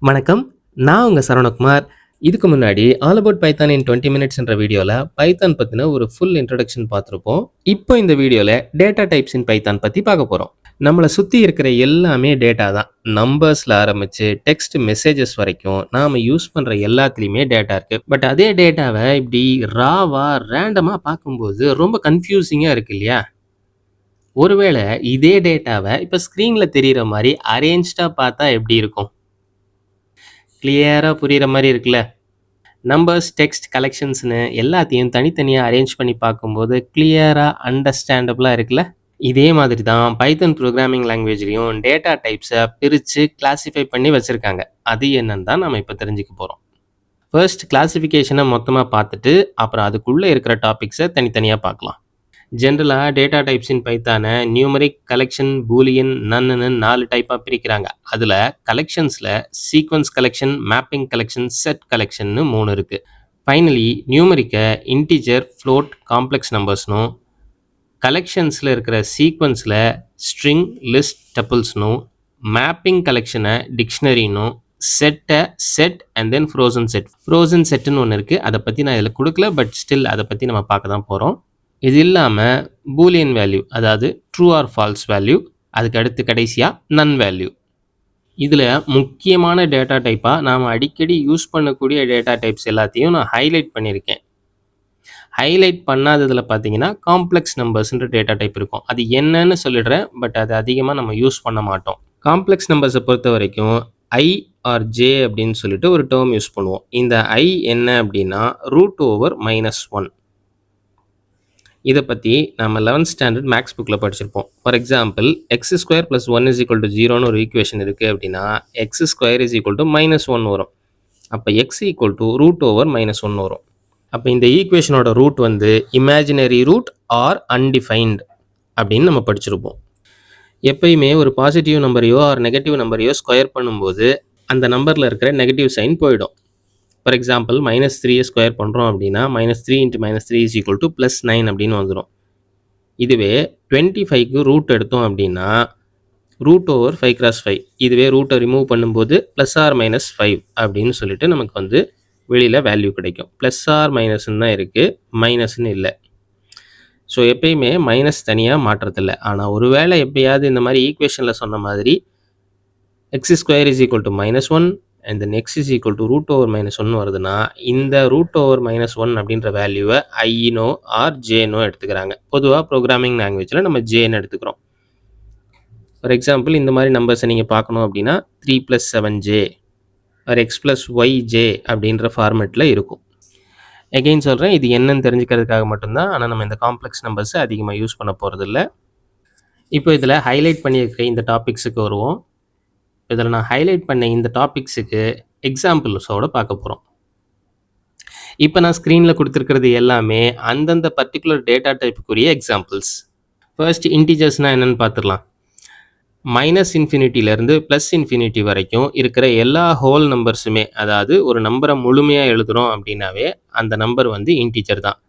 வணக்கம். நான் உங்க சரவணகுமார். இதுக்கு முன்னாடி ஆல் அபவுட் பைத்தான் இன் 20 மினிட்ஸ்ன்ற வீடியோல பைத்தான் பத்தின ஒரு ஃபுல் இன்ட்ரோடக்ஷன் பார்த்திருப்போம். இப்போ இந்த வீடியோல டேட்டா டைப்ஸ் இன் பைத்தான் பத்தி பார்க்க போறோம். நம்மள சுத்தி இருக்கிற எல்லாமே டேட்டா தான். நம்பர்ஸ்ல ஆரம்பிச்சு டெக்ஸ்ட் மெசேஜஸ் வரைக்கும் நாம யூஸ் பண்ற எல்லாத்துலயுமே டேட்டா இருக்கு. பட் அதே டேட்டாவ இப்படி ராவா, ரேண்டமா பார்க்கும்போது ரொம்ப கன்ஃப்யூசிங்கா இருக்கு இல்லையா? ஒருவேளை இதே டேட்டாவ இப்ப ஸ்க்ரீன்ல தெரியிற மாரி அரேஞ்ச்டா பார்த்தா எப்படி இருக்கும்? கிளியரா புரியிற மாரி இருக்குல்ல. நம்பர்ஸ், டெக்ஸ்ட் கலெக்ஷன்ஸ்ன்னு எல்லாத்தையும் தனித்தனியா அரேஞ்ச் பண்ணி பார்க்கும்போது கிளியரா அண்டர்ஸ்டாண்டபிளா இருக்குல்ல. இதே மாதிரி தான் பைத்தன் புரோகிராமிங் லாங்குவேஜ்லயும் டேட்டா டைப்ஸை பிரித்து கிளாசிஃபை பண்ணி வச்சுருக்காங்க. அது என்னன்னு தான் நம்ம இப்போ தெரிஞ்சுக்க போகிறோம். ஃபர்ஸ்ட் கிளாசிஃபிகேஷனை மொத்தமாக பார்த்துட்டு அப்புறம் அதுக்குள்ளே இருக்கிற டாபிக்ஸை தனித்தனியாக பார்க்கலாம். ஜென்ரலாக டேட்டா டைப்ஸ் இன் பைத்தானை நியூமரிக், கலெக்ஷன், பூலியன், நன்னு 4 டைப்பாக பிரிக்கிறாங்க. அதில் கலெக்ஷன்ஸில் sequence collection, mapping collection, set கலெக்ஷன்னு 3 இருக்குது. ஃபைனலி நியூமரிக்கை இன்டிஜர், ஃப்ளோட், காம்ப்ளெக்ஸ் நம்பர்ஸ்னும், கலெக்ஷன்ஸில் இருக்கிற சீக்வன்ஸில் ஸ்ட்ரிங், லிஸ்ட், டப்பிள்ஸ்னும், மேப்பிங் கலெக்ஷனை டிக்ஷனரினும், செட்டை set and then frozen set. Frozen செட்டுன்னு ஒன்று இருக்குது. அதை பற்றி நான் இதில் கொடுக்கல, பட் ஸ்டில் அதை பற்றி நம்ம பார்க்க தான் போகிறோம். இது இல்லாமல் பூலியன் வேல்யூ, அதாவது ட்ரூ ஆர் ஃபால்ஸ் வேல்யூ, அதுக்கு அடுத்து கடைசியாக நன் வேல்யூ. இதில் முக்கியமான டேட்டா டைப்பாக நாம் அடிக்கடி யூஸ் பண்ணக்கூடிய டேட்டா டைப்ஸ் எல்லாத்தையும் நான் ஹைலைட் பண்ணியிருக்கேன். ஹைலைட் பண்ணாததில் பார்த்தீங்கன்னா காம்ப்ளெக்ஸ் நம்பர்ஸ்ன்ற டேட்டா டைப் இருக்கும். அது என்னன்னு சொல்லிடுறேன், பட் அது அதிகமாக நம்ம யூஸ் பண்ண மாட்டோம். காம்ப்ளெக்ஸ் நம்பர்ஸை பொறுத்த வரைக்கும் ஐ ஆர் ஜே அப்படின்னு சொல்லிட்டு ஒரு டேர்ம் யூஸ் பண்ணுவோம். இந்த ஐ என்ன அப்படின்னா √/-1. இதை பற்றி நம்ம 11th ஸ்டாண்டர்ட் மேக்ஸ் புக்கில் படிச்சிருப்போம். ஃபார் எக்ஸாம்பிள் x² + 1 = 0ன்னு ஒரு ஈக்குவேஷன் இருக்குது அப்படின்னா x² = -1 வரும். அப்போ x √/-1 வரும். அப்போ இந்த ஈக்குவேஷனோட ரூட் வந்து இமேஜினரி ரூட் ஆர் அன்டிஃபைன்டு அப்படின்னு நம்ம படிச்சிருப்போம். எப்பயுமே ஒரு பாசிட்டிவ் நம்பரையோ ஆர் நெகட்டிவ் நம்பரையோ ஸ்கொயர் பண்ணும்போது அந்த நம்பரில் இருக்கிற நெகட்டிவ் சைன் போயிடும். ஃபார் எக்ஸாம்பிள் -3 ஸ்கொயர் பண்ணுறோம் அப்படின்னா -3 × -3 = +9 அப்படின்னு வந்துடும். இதுவே 25க்கு ரூட் எடுத்தோம் அப்படின்னா √5 × 5. இதுவே ரூட்டை ரிமூவ் பண்ணும்போது +or-5 அப்படின்னு சொல்லிட்டு நமக்கு வந்து வெளியில் வேல்யூ கிடைக்கும். +or-ன்னு தான் இருக்குது, மைனஸ்ன்னு இல்லை. ஸோ எப்பயுமே மைனஸ் தனியாக மாற்றத்தில்லை. ஆனால் ஒருவேளை எப்பயாவது இந்த மாதிரி ஈக்குவேஷனில் சொன்ன மாதிரி x² = -1 and then x is equal to √/-1 வருதுன்னா இந்த √/-1 அப்படின்ற வேல்யூவை ஐனோ ஆர் ஜேனோ எடுத்துக்கிறாங்க. பொதுவாக ப்ரோக்ராமிங் லாங்குவேஜில் நம்ம ஜேன்னு எடுத்துக்கிறோம். ஃபார் எக்ஸாம்பிள் இந்த மாதிரி நம்பர்ஸை நீங்கள் பார்க்கணும் அப்படின்னா 3 + 7j ஆர் x + yj அப்படின்ற ஃபார்மேட்டில் இருக்கும். எகெயின் சொல்கிறேன், இது என்னன்னு தெரிஞ்சுக்கிறதுக்காக மட்டும்தான். ஆனால் நம்ம இந்த காம்ப்ளெக்ஸ் நம்பர்ஸை அதிகமாக யூஸ் பண்ண போகிறதில்ல. இப்போ இதில் ஹைலைட் பண்ணியிருக்கிற இந்த டாபிக்ஸுக்கு வருவோம். இதில் நான் ஹைலைட் பண்ண இந்த டாபிக்ஸுக்கு எக்ஸாம்பிள்ஸோடு பார்க்க போகிறோம். இப்போ நான் ஸ்க்ரீனில் கொடுத்துருக்கிறது எல்லாமே அந்தந்த பர்டிகுலர் டேட்டா டைப்புக்குரிய எக்ஸாம்பிள்ஸ். ஃபர்ஸ்ட் இன்டிஜர்ஸ்னால் என்னென்னு பார்த்துடலாம். -∞ +∞ வரைக்கும் இருக்கிற எல்லா ஹோல் நம்பர்ஸுமே, அதாவது ஒரு நம்பரை முழுமையாக எழுதுகிறோம் அப்படின்னாவே அந்த நம்பர் வந்து இன்டிஜர் தான்.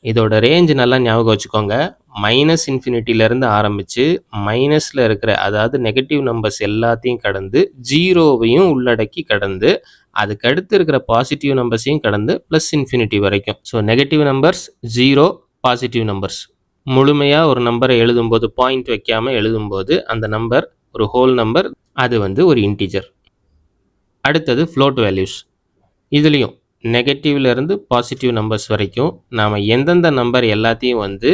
இதோட ரேஞ்ச் நல்லா ஞாபகம் வச்சுக்கோங்க. -∞ ஆரம்பித்து மைனஸில் இருக்கிற, அதாவது நெகட்டிவ் நம்பர்ஸ் எல்லாத்தையும் கடந்து 0வையும் உள்ளடக்கி கடந்து அதுக்கடுத்து இருக்கிற பாசிட்டிவ் நம்பர்ஸையும் கடந்து +∞ வரைக்கும். So negative numbers 0, positive numbers. முழுமையாக ஒரு நம்பரை எழுதும்போது பாயிண்ட் வைக்காமல் எழுதும்போது அந்த நம்பர் ஒரு ஹோல் நம்பர், அது வந்து ஒரு இன்டிஜர். அடுத்தது ஃப்ளோட் வேல்யூஸ். இதுலேயும் நெகட்டிவ்லேருந்து பாசிட்டிவ் நம்பர்ஸ் வரைக்கும் நாம் எந்தெந்த நம்பர் எல்லாத்தையும் வந்து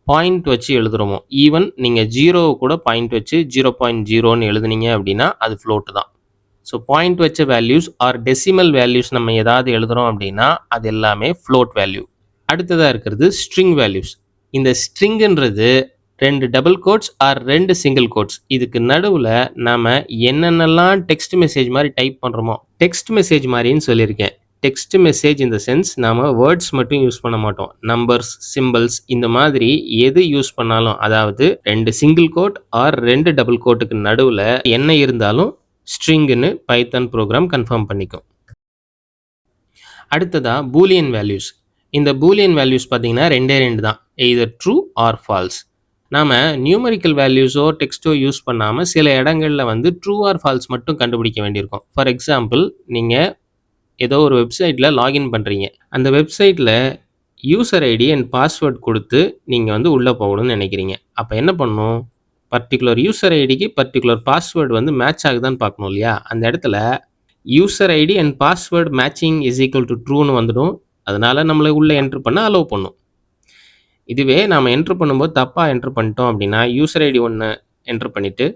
பாயிண்ட் வச்சு எழுதுகிறோமோ, ஈவன் நீங்கள் 0 கூட பாயிண்ட் வச்சு 0.0ன்னு எழுதுனீங்க அப்படின்னா அது ஃப்ளோட்டு தான். ஸோ பாயிண்ட் வச்ச வேல்யூஸ் ஆர் டெசிமல் வேல்யூஸ் நம்ம ஏதாவது எழுதுகிறோம் அப்படின்னா அது எல்லாமே ஃப்ளோட் வேல்யூ. அடுத்ததாக இருக்கிறது ஸ்ட்ரிங் வேல்யூஸ். இந்த ஸ்ட்ரிங்குன்றது 2 double quotes or 2 single quotes. இதுக்கு நடுவில் நாம் என்னென்னலாம் டெக்ஸ்ட் மெசேஜ் மாதிரி டைப் பண்ணுறோமோ, டெக்ஸ்ட் மெசேஜ் மாதிரின்னு சொல்லியிருக்கேன். டெக்ஸ்ட் மெசேஜ் இந்த சென்ஸ் நாம் வேர்ட்ஸ் மட்டும் யூஸ் பண்ண மாட்டோம். நம்பர்ஸ், சிம்பிள்ஸ், இந்த மாதிரி எது யூஸ் பண்ணாலும், அதாவது 2 சிங்கிள் கோட் ஆர் 2 டபுள் கோட்டுக்கு நடுவில் என்ன இருந்தாலும் ஸ்ட்ரிங்குன்னு பைத்தான் ப்ரோக்ராம் கன்ஃபார்ம் பண்ணிக்கும். அடுத்ததாக பூலியன் வேல்யூஸ். இந்த பூலியன் வேல்யூஸ் பார்த்தீங்கன்னா 2 தான், எய்தர் ட்ரூ ஆர் ஃபால்ஸ். நாம நியூமெரிக்கல் வேல்யூஸோ, டெக்ஸ்ட்டோ யூஸ் பண்ணாம சில இடங்கள்ல வந்து ட்ரூ ஆர் ஃபால்ஸ் மட்டும் கண்டுபிடிக்க வேண்டியிருக்கும். ஃபார் எக்ஸாம்பிள், நீங்க ஏதோ ஒரு வெப்சைட்ல லாகின் பண்றீங்க. அந்த வெப்சைட்ல யூசர் ஐடி அண்ட் பாஸ்வேர்ட் குடுத்து நீங்க வந்து உள்ள போகணும்னு நெனைக்கிறீங்க. அப்ப என்ன பண்ணணும்? பர்ட்டிகுலர் யூசர் ஐடிக்கு பர்ட்டிகுலர் பாஸ்வேர்ட் வந்து மேட்ச் ஆகுதான்னு பார்க்கணும் இல்லையா? அந்த இடத்துல user ID and password matching is equal to ட்ரூன்னு வந்துடும். அதனால நம்மள உள்ள என்டர் பண்ண அலோவ் பண்ணும். இதுவே நாம என்டர் பண்ணும்போது தப்பா என்டர் பண்ணிட்டோம் அப்படின்னா, யூசர் ஐடி ஒண்ணு என்டர் பண்ணிட்டு,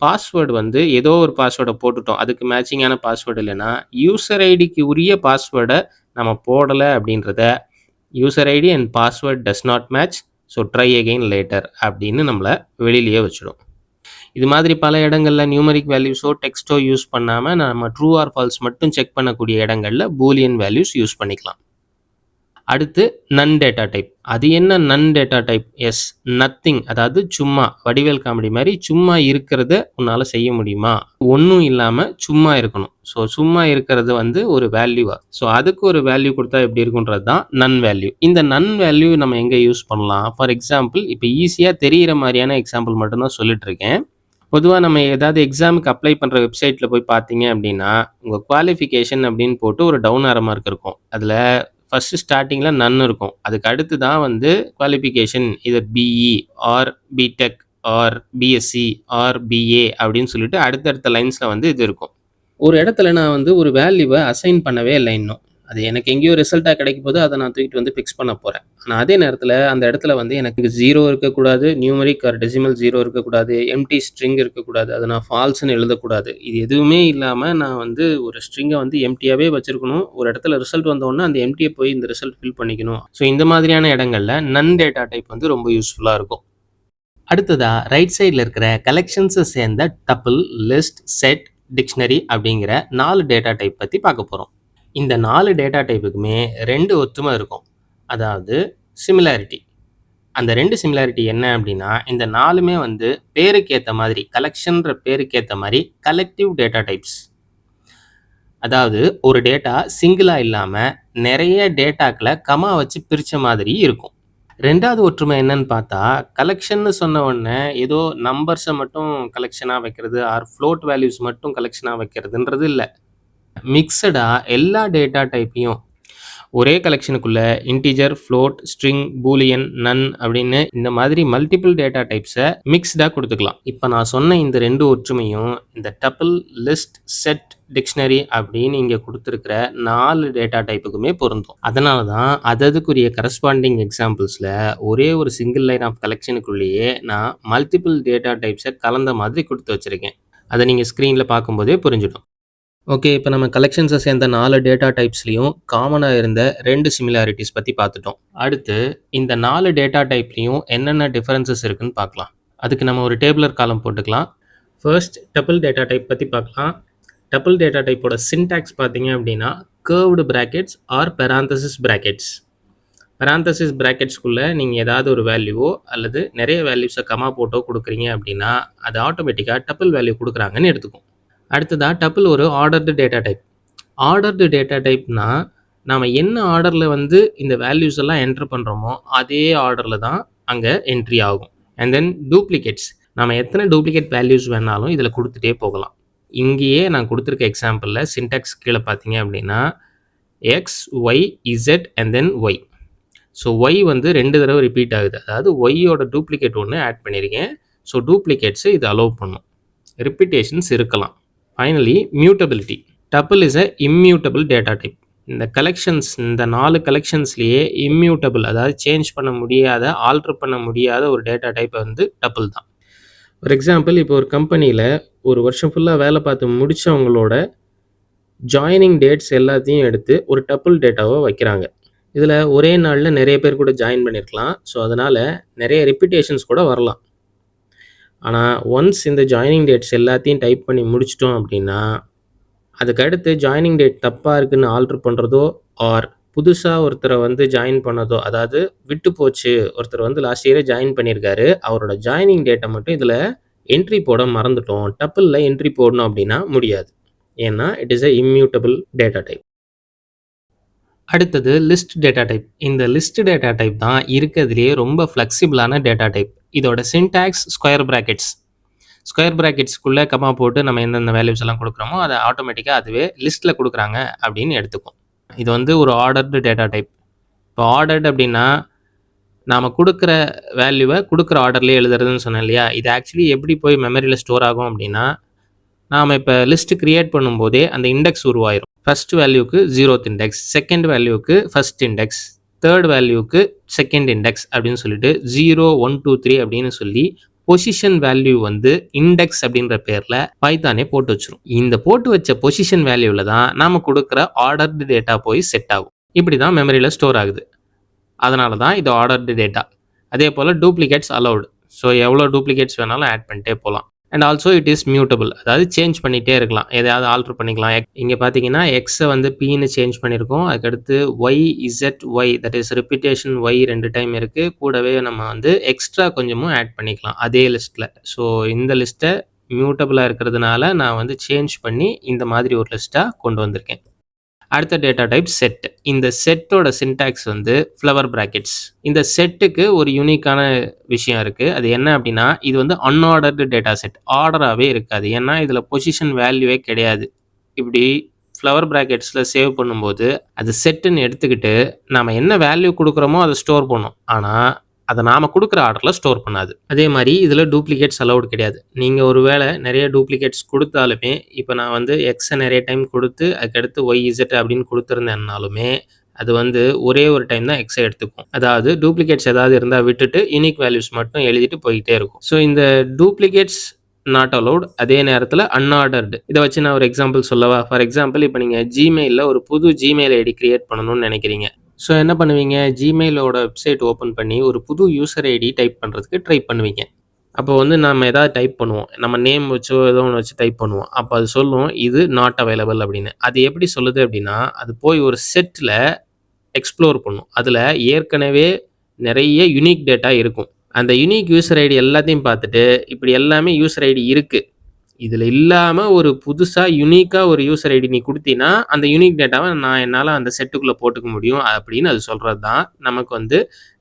பாஸ்வேர்ட் வந்து ஏதோ ஒரு பாஸ்வேர்ட போட்டுட்டோம். அதுக்கு மேட்சிங்கான பாஸ்வேர்ட் இல்லன்னா, யூசர் ஐடிக்கு உரிய பாஸ்வேர்ட நம்ம போடல அப்படின்றத, user ID and password does not match. So try again later அப்படின்னு நம்மள வெளியிலேயே வச்சுடும். இது மாதிரி பல இடங்கள்ல நியூமெரிக் வேல்யூஸோ, டெக்ஸ்ட்டோ யூஸ் பண்ணாம நம்ம ட்ரூ ஆர் ஃபால்ஸ் மட்டும் செக் பண்ணக்கூடிய இடங்கள்ல பூலியன் வேல்யூஸ் யூஸ் பண்ணிக்கலாம். அடுத்து நன் டேட்டா டைப். அது என்ன none data type? Yes, nothing. அதாவது சும்மா, வடிவேல் காமெடி மாரி சும்மா இருக்கிறத உன்னால செய்ய முடியுமா? ஒண்ணும் இல்லாம சும்மா இருக்கணும். ஸோ சும்மா இருக்கிறது வந்து ஒரு வேல்யூவா? ஸோ அதுக்கு ஒரு வேல்யூ குடுத்தா எப்படி இருக்கும்ன்றது தான் நன் வேல்யூ. இந்த நன் வேல்யூ நம்ம எங்க யூஸ் பண்ணலாம்? ஃபார் எக்ஸாம்பிள், இப்ப ஈஸியா தெரியிற மாரியான எக்ஸாம்பிள் மட்டும் தான் சொல்லிட்டு இருக்கேன். பொதுவா நம்ம ஏதாவது எக்ஸாமுக்கு அப்ளை பண்ற வெப்சைட்ல போய் பார்த்தீங்க அப்படின்னா, உங்க குவாலிஃபிகேஷன் அப்படின்னு போட்டு ஒரு டவுன் ஆரோ மார்க் இருக்கும். அதுல ஃபர்ஸ்ட் ஸ்டார்ட்டிங்ல நன் இருக்கும். அதுக்கு அடுத்து தான் வந்து qualification either BE or BTech or BSc or BA அப்படின்னு சொல்லிட்டு அடுத்தடுத்த லைன்ஸ்ல வந்து இது இருக்கும். ஒரு இடத்துல நான் வந்து ஒரு வேல்யூவ அசைன் பண்ணவே இல்ல இன்னும். அது எனக்கு எங்கேயோ ரிசல்ட்டா கிடைக்கும்போது அத நான் தூக்கிட்டு வந்து ஃபிக்ஸ் பண்ண போறேன். ஆனா அதே நேரத்துல அந்த இடத்துல வந்து எனக்கு 0 இருக்கக்கூடாது, நியூமெரிக் ஆர் டெசிமல் 0 இருக்கக்கூடாது, எம்ப்டி ஸ்ட்ரிங் இருக்கக்கூடாது. அத நான் ஃபால்ஸ்ன்னு எழுதக்கூடாது. இது எதுவுமே இல்லாம நான் வந்து ஒரு ஸ்ட்ரிங்க வந்து எம்ப்டியாவே வச்சிருக்கணும். ஒரு இடத்துல ரிசல்ட் வந்தோனே அந்த எம்ப்டிய போய் இந்த ரிசல்ட் ஃபில் பண்ணிக்கணும். ஸோ இந்த மாதிரியான இடங்கள்ல நன் டேட்டா டைப் வந்து ரொம்ப யூஸ்ஃபுல்லா இருக்கும். அடுத்ததா ரைட் சைடுல இருக்கிற கலெக்ஷன்ஸை சேர்ந்த டப்பிள், லிஸ்ட், செட், டிக்ஷனரி அப்படிங்கிற 4 டேட்டா டைப் பத்தி பார்க்க போறோம். இந்த 4 டேட்டா டைப்புக்குமே 2 ஒத்துமை இருக்கும். அதாவது சிமிலாரிட்டி. அந்த 2 சிமிலாரிட்டி என்ன அப்படின்னா, இந்த 4மே வந்து பேருக்கு ஏத்த மாதிரி, கலெக்ஷன்ற பேருக்கு ஏத்த மாதிரி கலெக்டிவ் டேட்டா டைப்ஸ். அதாவது ஒரு டேட்டா சிங்கிளா இல்லாம நிறைய டேட்டாக்களை கமா வச்சு பிரிச்ச மாதிரி இருக்கும். 2வது ஒற்றுமை என்னன்னு பார்த்தா, கலெக்ஷன்னு சொன்ன உடனே ஏதோ நம்பர்ஸ மட்டும் கலெக்ஷனா வைக்கிறது ஆர் ஃப்ளோட் வேல்யூஸ் மட்டும் கலெக்ஷனா வைக்கிறதுன்றது இல்ல. மிக்ஸடா எல்லா டேட்டா டைப்பையும் ஒரே கலெக்ஷனுக்குள்ள இன்டிஜர், ஃப்ளோட், ஸ்ட்ரிங், பூலியன், நன் அப்படின்னு இந்த மாதிரி மல்டிபிள் டேட்டா டைப்ஸை மிக்ஸ்டா கொடுத்துக்கலாம். இப்போ நான் சொன்ன இந்த 2 ஒற்றுமையும் இந்த டப்பிள், லிஸ்ட், செட், டிக்ஷனரி அப்படின்னு இங்க கொடுத்துருக்கிற 4 டேட்டா டைப்புக்குமே பொருந்தும். அதனால தான் அதுக்குரிய கரஸ்பாண்டிங் எக்ஸாம்பிள்ஸ்ல ஒரே ஒரு சிங்கிள் லைன் ஆஃப் கலெக்ஷனுக்குள்ளேயே நான் மல்டிபிள் டேட்டா டைப்ஸை கலந்த மாதிரி கொடுத்து வச்சிருக்கேன். அதை நீங்க ஸ்க்ரீன்ல பார்க்கும்போதே புரிஞ்சிடும். ஓகே, இப்போ நம்ம கலெக்ஷன்ஸை சேர்ந்த 4 டேட்டா டைப்ஸ்லையும் காமனாக இருந்த 2 சிமிலாரிட்டிஸ் பற்றி பார்த்துட்டோம். அடுத்து இந்த 4 டேட்டா டைப்லையும் என்னென்ன டிஃபரன்சஸ் இருக்குன்னு பார்க்கலாம். அதுக்கு நம்ம ஒரு டேபிளர் காலம் போட்டுக்கலாம். ஃபர்ஸ்ட் டப்பிள் டேட்டா டைப் பற்றி பார்க்கலாம். டப்பிள் டேட்டா டைப்போட சின்டாக்ஸ் பார்த்தீங்க அப்படின்னா curved brackets or parenthesis brackets. Parenthesis பிராக்கெட்ஸ்குள்ளே நீங்கள் ஏதாவது ஒரு வேல்யூவோ அல்லது நிறைய வேல்யூஸை கமா போட்டோ கொடுக்குறீங்க அப்படின்னா அது ஆட்டோமேட்டிக்காக டப்பிள் வேல்யூ கொடுக்குறாங்கன்னு எடுத்துக்கும். அடுத்ததா டப்பிள் ஒரு ordered data type. Ordered data டைப்னா நாம என்ன ஆர்டரில் வந்து இந்த வேல்யூஸ் எல்லாம் என்டர் பண்ணுறோமோ அதே ஆர்டரில் தான் அங்கே என்ட்ரி ஆகும். And then duplicates. நம்ம எத்தனை டூப்ளிகேட் வேல்யூஸ் வேணாலும் இதில் கொடுத்துட்டே போகலாம். இங்கேயே நான் கொடுத்துருக்க எக்ஸாம்பிளில் சின்டாக்ஸ் கீழே பார்த்தீங்க அப்படின்னா X, Y, Z and then Y. So Y வந்து 2 தடவை ரிப்பீட் ஆகுது. அதாவது ஒய்யோட டூப்ளிகேட் ஒன்று ஆட் பண்ணியிருக்கேன். ஸோ டூப்ளிகேட்ஸை இது அலோவ் பண்ணும். ரிப்பீட்டேஷன்ஸ் இருக்கலாம். Finally mutability. Tuple is a immutable data type. இந்த கலெக்ஷன்ஸ், இந்த 4 கலெக்ஷன்ஸ்லேயே இம்மியூட்டபிள், அதாவது சேஞ்ச் பண்ண முடியாத, ஆல்டர் பண்ண முடியாத ஒரு டேட்டா டைப் வந்து டப்பிள் தான். ஃபார் எக்ஸாம்பிள், இப்போ ஒரு கம்பெனியில் ஒரு வருஷம் ஃபுல்லாக வேலை பார்த்து முடித்தவங்களோட ஜாயினிங் டேட்ஸ் எல்லாத்தையும் எடுத்து ஒரு டப்பிள் டேட்டாவை வைக்கிறாங்க. இதில் ஒரே நாளில் நிறைய பேர் கூட ஜாயின் பண்ணியிருக்கலாம். ஸோ அதனால் நிறைய ரிப்பீட்டேஷன்ஸ் கூட வரலாம். ஆனால் ஒன்ஸ் இந்த ஜாயினிங் டேட்ஸ் எல்லாத்தையும் டைப் பண்ணி முடிச்சிட்டோம் அப்படின்னா அதுக்கடுத்து ஜாயினிங் டேட் தப்பாக இருக்குன்னு ஆல்ட்ரு பண்ணுறதோ ஆர் புதுசாக ஒருத்தரை வந்து ஜாயின் பண்ணதோ, அதாவது விட்டு போச்சு, ஒருத்தர் வந்து லாஸ்ட் இயரே ஜாயின் பண்ணியிருக்காரு, அவரோட ஜாயினிங் டேட்டை மட்டும் இதில் என்ட்ரி போட மறந்துட்டோம், டப்பிளில் என்ட்ரி போடணும் அப்படின்னா முடியாது. ஏன்னா it is a immutable data type. அடுத்தது லிஸ்ட் டேட்டா டைப். இந்த லிஸ்ட் டேட்டா டைப் தான் இருக்கிறதுலயே ரொம்ப ஃப்ளெக்சிபிளான டேட்டா டைப். இதோட சின்டாக்ஸ் ஸ்கொயர் பிராக்கெட்ஸ். ஸ்கொயர் பிராக்கெட்ஸ்க்குள்ள கமா போட்டு நம்ம எந்தெந்த வேல்யூஸ் எல்லாம் குடுக்குறோமோ, அத ஆட்டோமேட்டிக்கா அதுவே லிஸ்ட்ல குடுக்குறாங்க அப்படின்னு எடுத்துக்கும். இது வந்து ஒரு ஆர்டர்டு டேட்டா டைப். இப்போ ஆர்டர்டு அப்படின்னா, நாம குடுக்குற வேல்யூவ குடுக்குற ஆர்டர்லயே எழுதுறதுன்னு சொன்னேன் இல்லையா? இது ஆக்சுவலி எப்படி போய் மெமரியில ஸ்டோர் ஆகும் அப்படின்னா, நாம இப்ப லிஸ்ட் கிரியேட் பண்ணும்போதே அந்த இண்டெக்ஸ் உருவாயிரும். ஃபர்ஸ்ட் வேல்யூக்கு 0த் இண்டெக்ஸ், செகண்ட் வேல்யூக்கு ஃபர்ஸ்ட் இண்டெக்ஸ், தேர்ட் வேல்யூக்கு செகண்ட் இண்டெக்ஸ் அப்படின்னு சொல்லிட்டு 0, 1, 2, 3 அப்படின்னு சொல்லி பொசிஷன் வேல்யூ வந்து இண்டெக்ஸ் அப்படின்ற பேர்ல பைத்தானே போட்டு வச்சிரும். இந்த போட்டு வச்ச பொசிஷன் வேல்யூல தான் நாம கொடுக்குற ஆர்டர்டு டேட்டா போய் செட் ஆகும். இப்படி தான் மெமரியில ஸ்டோர் ஆகுது. அதனால தான் இது ஆர்டர்டு டேட்டா. அதே போல டூப்ளிகேட்ஸ் அலவுட். ஸோ எவ்வளோ டூப்ளிகேட்ஸ் வேணாலும் ஆட் பண்ணிட்டே போகலாம். And also it is mutable. அதாவது சேஞ்ச் பண்ணிகிட்டே இருக்கலாம். எதையாவது ஆல்டர் பண்ணிக்கலாம். இங்கே பார்த்தீங்கன்னா எக்ஸை வந்து பின்னு சேஞ்ச் பண்ணியிருக்கோம். அதுக்கடுத்து Y, Z, Y, that is repetition Y 2 time இருக்குது. கூடவே நம்ம வந்து எக்ஸ்ட்ரா கொஞ்சமும் ஆட் பண்ணிக்கலாம் அதே லிஸ்ட்டில். ஸோ இந்த லிஸ்ட்டை மியூட்டபிளாக இருக்கிறதுனால நான் வந்து சேஞ்ச் பண்ணி இந்த மாதிரி ஒரு லிஸ்ட்டாக கொண்டு வந்திருக்கேன். அடுத்த டேட்டா டைப் செட். இந்த செட்டோட சின்டாக்ஸ் வந்து ஃப்ளவர் பிராக்கெட்ஸ். இந்த செட்டுக்கு ஒரு யூனிக்கான விஷயம் இருக்கு. அது என்ன அப்படின்னா, இது வந்து அன்ஆர்டர்டு டேட்டா செட். ஆர்டராவே இருக்காது. ஏன்னா இதுல பொசிஷன் வேல்யூவே கிடையாது. இப்படி ஃப்ளவர் பிராக்கெட்ஸ்ல சேவ் பண்ணும்போது, அது செட்டுன்னு எடுத்துக்கிட்டு, நாம என்ன வேல்யூ குடுக்குறோமோ அத ஸ்டோர் பண்ணும். ஆனா, அத நாம குடுக்குற ஆர்டர்ல ஸ்டோர் பண்ணாது. அதே மாரி இதுல டூப்ளிகேட்ஸ் அலவுட் கிடையாது. நீங்க ஒரு வேள நெறைய டூப்ளிகேட்ஸ் குடுத்தாலுமே, இப்ப நான் வந்து எக்ஸ நெறைய டைம் குடுத்து, அதுக்கடுத்து ஒய், இசட் அப்படின்னு குடுத்திருந்தேன்னாலுமே, அது வந்து ஒரே ஒரு டைம் தான் எக்ஸ எடுத்துக்கும். அதாவது டூப்ளிகேட்ஸ் ஏதாவது இருந்தா விட்டுட்டு, யூனிக் வேல்யூஸ் மட்டும் எழுதிட்டு போயிட்டே இருக்கும். ஸோ இந்த டூப்ளிகேட்ஸ் நாட் அலோவ்ட். அதே நேரத்துல அன்ஆர்டர்டு. இத வச்சு நான் ஒரு எக்ஸாம்பிள் சொல்லவா? ஃபார் எக்ஸாம்பிள் இப்ப நீங்க Gmailல ஒரு புது Gmail ஐடி கிரியேட் பண்ணணும்னு நெனைக்கிறீங்க. ஸோ என்ன பண்ணுவீங்க? Gmailஓட வெப்சைட் ஓப்பன் பண்ணி ஒரு புது யூசர் ஐடி டைப் பண்றதுக்கு ட்ரை பண்ணுவீங்க. அப்போ வந்து நம்ம ஏதாவது டைப் பண்ணுவோம். நம்ம நேம் வச்சோ ஏதோ ஒண்ணு வச்சு டைப் பண்ணுவோம். அப்ப அது சொல்லும் இது நாட் அவைலபிள் அப்படின்னு. அது எப்படி சொல்லுது அப்படின்னா, அது போய் ஒரு செட்ல எக்ஸ்ப்ளோர் பண்ணும். அதுல ஏற்கனவே நெறைய யூனிக் டேட்டா இருக்கும். அந்த யூனிக் யூசர் ஐடி எல்லாத்தையும் பார்த்துட்டு, இப்படி எல்லாமே யூசர் ஐடி இருக்கு. இதுல இல்லாம ஒரு புதுசா யுனிக்கா ஒரு யூசர் ஐடி நீ குடுத்தீன்னா, அந்த யூனிக் டேட்டாவ என்னால அந்த செட்டுக்குள்ள போட்டுக்க முடியும் அப்படின்னு அது சொல்றது தான் நமக்கு வந்து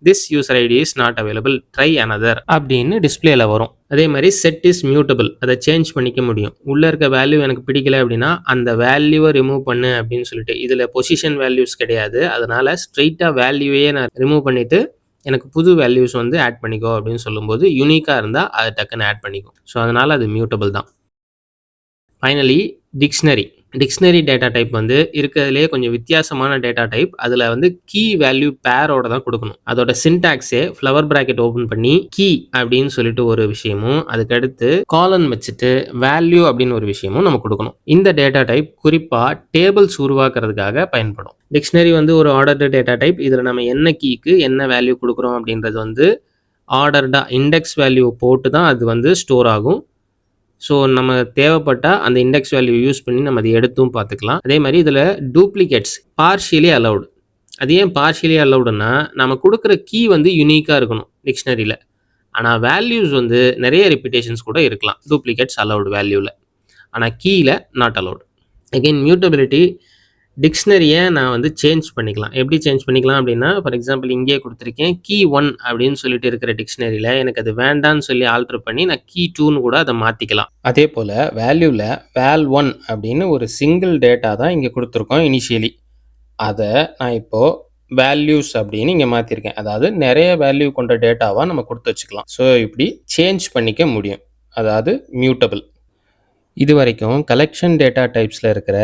this user ID is not available, try another அப்படின்னு டிஸ்ப்ளேல வரும். அதே மாரி செட் இஸ் மியூட்டபிள். அத சேஞ்ச் பண்ணிக்க முடியும். உள்ள இருக்க வேல்யூ எனக்கு பிடிக்கல அப்படின்னா, அந்த வேல்யூவ ரிமூவ் பண்ணு அப்படின்னு சொல்லிட்டு. இதுல பொசிஷன் வேல்யூஸ் கிடையாது. அதனால ஸ்ட்ரெய்ட்டா வேல்யூவையே நான் ரிமூவ் பண்ணிட்டு, எனக்கு புது வேல்யூஸ் வந்து ஆட் பண்ணிக்கோ அப்படின்னு சொல்லும்போது, யூனிக்கா இருந்தா அத டக்குன்னு ஆட் பண்ணிக்கும். ஸோ அதனால அது மியூட்டபிள் தான். Finally dictionary. Dictionary data type வந்து இருக்கிறதுலயே கொஞ்சம் வித்தியாசமான டேட்டா டைப். அதுல வந்து கீ வேல்யூ பேரோட தான் குடுக்கணும். அதோட சின்டாக்ஸே ஃப்ளவர் பிராக்கெட் ஓப்பன் பண்ணி கீ அப்படின்னு சொல்லிட்டு ஒரு விஷயமும், அதுக்கடுத்து காலன் வச்சுட்டு வேல்யூ அப்படின்னு ஒரு விஷயமும் நம்ம குடுக்கணும். இந்த டேட்டா டைப் குறிப்பா டேபிள்ஸ் உருவாக்குறதுக்காக பயன்படும். டிக்ஷனரி வந்து ஒரு ஆர்டர்டு டேட்டா டைப். இதுல நம்ம என்ன கீக்கு என்ன வேல்யூ குடுக்குறோம் அப்படின்றது வந்து ஆர்டர்டா இண்டெக்ஸ் வேல்யூ போட்டு தான் அது வந்து ஸ்டோர் ஆகும். ஸோ நம்ம தேவைப்பட்டா அந்த இண்டெக்ஸ் வேல்யூ யூஸ் பண்ணி நம்ம அதை எடுத்தும் பார்த்துக்கலாம். அதே மாதிரி இதில் டூப்ளிகேட்ஸ் பார்ஷியலி அலவுட். அது ஏன் பார்ஷியலி அலவுடுன்னா, நம்ம கொடுக்குற கீ வந்து யூனிக்காக இருக்கணும் டிக்ஷனரியில். ஆனால் வேல்யூஸ் வந்து நிறைய ரிப்பீட்டேஷன்ஸ் கூட இருக்கலாம் டூப்ளிகேட்ஸ் அலவுட் வேல்யூவில். ஆனால் கீயில் நாட் அலவுட். Again mutability. டிக்ஷனரியை நான் வந்து சேஞ்ச் பண்ணிக்கலாம். எப்படி சேஞ்ச் பண்ணிக்கலாம் அப்படின்னா, ஃபார் எக்ஸாம்பிள் இங்கேயே கொடுத்துருக்கேன் கீ 1 அப்படின்னு சொல்லிட்டு இருக்கிற டிக்ஷனரியில் எனக்கு அது வேண்டான்னு சொல்லி ஆல்டர் பண்ணி நான் கீ 2ன்னு கூட அதை மாற்றிக்கலாம். அதே போல் வேல்யூவில் வேல் 1 அப்படின்னு ஒரு சிங்கிள் டேட்டா தான் இங்கே கொடுத்துருக்கோம் இனிஷியலி. அதை நான் இப்போது வேல்யூஸ் அப்படின்னு இங்கே மாற்றிருக்கேன். அதாவது நிறைய வேல்யூ கொண்ட டேட்டாவாக நம்ம கொடுத்து வச்சுக்கலாம். ஸோ இப்படி சேஞ்ச் பண்ணிக்க முடியும். அதாவது மியூட்டபிள். இது வரைக்கும் கலெக்ஷன் டேட்டா டைப்ஸில் இருக்கிற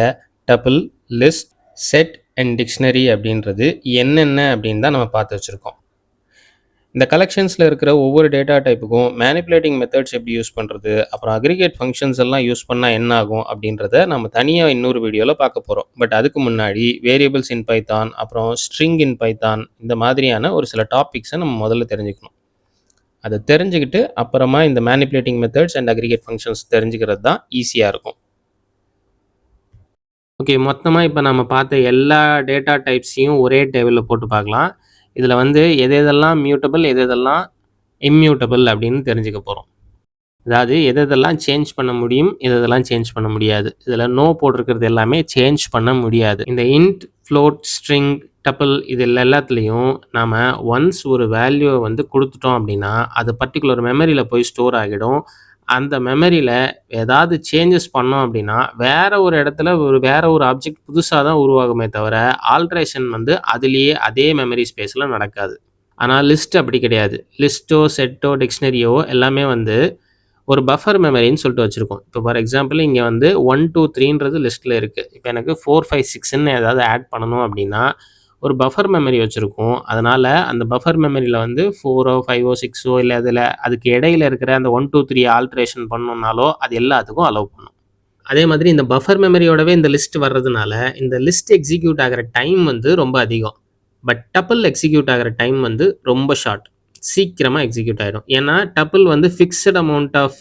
double, list, set and dictionary அப்படின்றது என்னென்ன அப்படின்னு தான் நம்ம பார்த்து வச்சுருக்கோம். இந்த கலெக்ஷன்ஸில் இருக்கிற ஒவ்வொரு டேட்டா டைப்புக்கும் மேனிப்புலேட்டிங் மெத்தட்ஸ் எப்படி யூஸ் பண்ணுறது, அப்புறம் அக்ரிகேட் ஃபங்க்ஷன்ஸ் எல்லாம் யூஸ் பண்ணால் என்ன ஆகும் அப்படின்றத நம்ம தனியாக இன்னொரு வீடியோவில் பார்க்க போகிறோம். பட் அதுக்கு முன்னாடி வேரியபிள்ஸ் இன் பைத்தான், அப்புறம் ஸ்ட்ரிங் இன் பைத்தான், இந்த மாதிரியான ஒரு சில டாபிக்ஸை நம்ம முதல்ல தெரிஞ்சுக்கணும். அதை தெரிஞ்சுக்கிட்டு அப்புறமா இந்த manipulating methods and aggregate functions தெரிஞ்சுக்கிறது தான் ஈஸியாக இருக்கும். ஓகே, மொத்தமாக இப்போ நம்ம பார்த்த எல்லா டேட்டா டைப்ஸையும் ஒரே டேபிளில் போட்டு பார்க்கலாம். இதில் வந்து எதெல்லாம் மியூட்டபிள், எதெல்லாம் இம்மியூட்டபிள் அப்படின்னு தெரிஞ்சுக்க போகிறோம். அதாவது எதெல்லாம் சேஞ்ச் பண்ண முடியும், எதெல்லாம் சேஞ்ச் பண்ண முடியாது. இதில் நோ போட்டிருக்கிறது எல்லாமே சேஞ்ச் பண்ண முடியாது. இந்த இன்ட், ஃப்ளோட், ஸ்ட்ரிங், டப்பிள் இதில் எல்லாத்துலேயும் நாம் ஒன்ஸ் ஒரு வேல்யூவை வந்து கொடுத்துட்டோம் அப்படின்னா அது பர்டிகுலர் மெமரியில் போய் ஸ்டோர் ஆகிடும். அந்த மெமரியில் ஏதாவது சேஞ்சஸ் பண்ணோம் அப்படின்னா வேற ஒரு இடத்துல வேற ஒரு ஆப்ஜெக்ட் புதுசாக தான் உருவாகுமே தவிர ஆல்ட்ரேஷன் வந்து அதுலேயே அதே மெமரி ஸ்பேஸில் நடக்காது. ஆனால் லிஸ்ட் அப்படி கிடையாது. லிஸ்ட்டோ, செட்டோ, டிக்ஷனரியோ எல்லாமே வந்து ஒரு பஃபர் மெமரின்னு சொல்லிட்டு வச்சுருக்கோம். இப்போ ஃபார் எக்ஸாம்பிள் இங்கே வந்து 1, 2, 3ன்றது லிஸ்ட்டில் இருக்குது. இப்போ எனக்கு 4, 5, 6ன்னு ஏதாவது ஆட் பண்ணணும் அப்படின்னா ஒரு பஃபர் மெமரி வச்சுருக்கோம். அதனால் அந்த பஃபர் மெமரியில் வந்து 4ஓ 5ஓ 6ஓ இல்லை அதில் அதுக்கு இடையில இருக்கிற அந்த 1, 2, 3 ஆல்ட்ரேஷன் பண்ணணுன்னாலோ அது எல்லாத்துக்கும் அலோவ் பண்ணும். அதே மாதிரி இந்த பஃபர் மெமரியோடவே இந்த லிஸ்ட் வர்றதுனால இந்த லிஸ்ட் எக்ஸிக்யூட் ஆகிற டைம் வந்து ரொம்ப அதிகம். பட் டப்பிள் எக்ஸிக்யூட் ஆகிற டைம் வந்து ரொம்ப ஷார்ட். சீக்கிரமாக எக்ஸிக்யூட் ஆகிடும். ஏன்னா டப்பிள் வந்து ஃபிக்ஸ்டு அமௌண்ட் ஆஃப்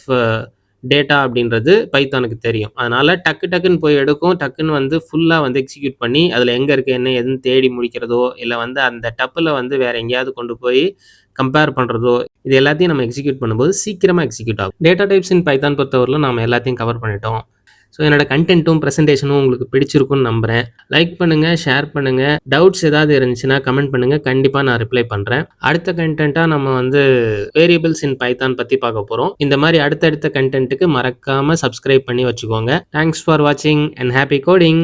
டேட்டா அப்படின்றது பைத்தானுக்கு தெரியும். அதனால் டக்குன்னு போய் எடுக்கும். டக்குன்னு வந்து ஃபுல்லாக வந்து எக்ஸிக்யூட் பண்ணி அதில் எங்கே இருக்குது என்ன எதுன்னு தேடி முடிக்கிறதோ இல்லை வந்து அந்த டப்பில் வந்து வேறு எங்கேயாவது கொண்டு போய் கம்பேர் பண்ணுறதோ இது எல்லாத்தையும் நம்ம எக்ஸிக்யூட் பண்ணும்போது சீக்கிரமாக எக்ஸிக்யூட் ஆகும். டேட்டா டைப்ஸ் இன் பைத்தான் பொறுத்தவரையிலும் நம்ம எல்லாத்தையும் கவர் பண்ணிட்டோம். ஸோ என்னோட கண்டென்ட்டும் ப்ரெசன்டேஷனும் உங்களுக்கு பிடிச்சிருக்குன்னு நம்புகிறேன். லைக் பண்ணுங்கள், ஷேர் பண்ணுங்கள். டவுட்ஸ் ஏதாவது இருந்துச்சுன்னா கமெண்ட் பண்ணுங்கள். கண்டிப்பாக நான் ரிப்ளை பண்ணுறேன். அடுத்த கண்டென்ட்டாக நம்ம வந்து வேரியபிள்ஸ் இன் பைத்தான் பற்றி பார்க்க போகிறோம். இந்த மாதிரி அடுத்தடுத்த கண்டென்ட்டுக்கு மறக்காமல் சப்ஸ்கிரைப் பண்ணி வச்சுக்கோங்க. தேங்க்ஸ் ஃபார் வாட்சிங் அண்ட் ஹாப்பி கோடிங்.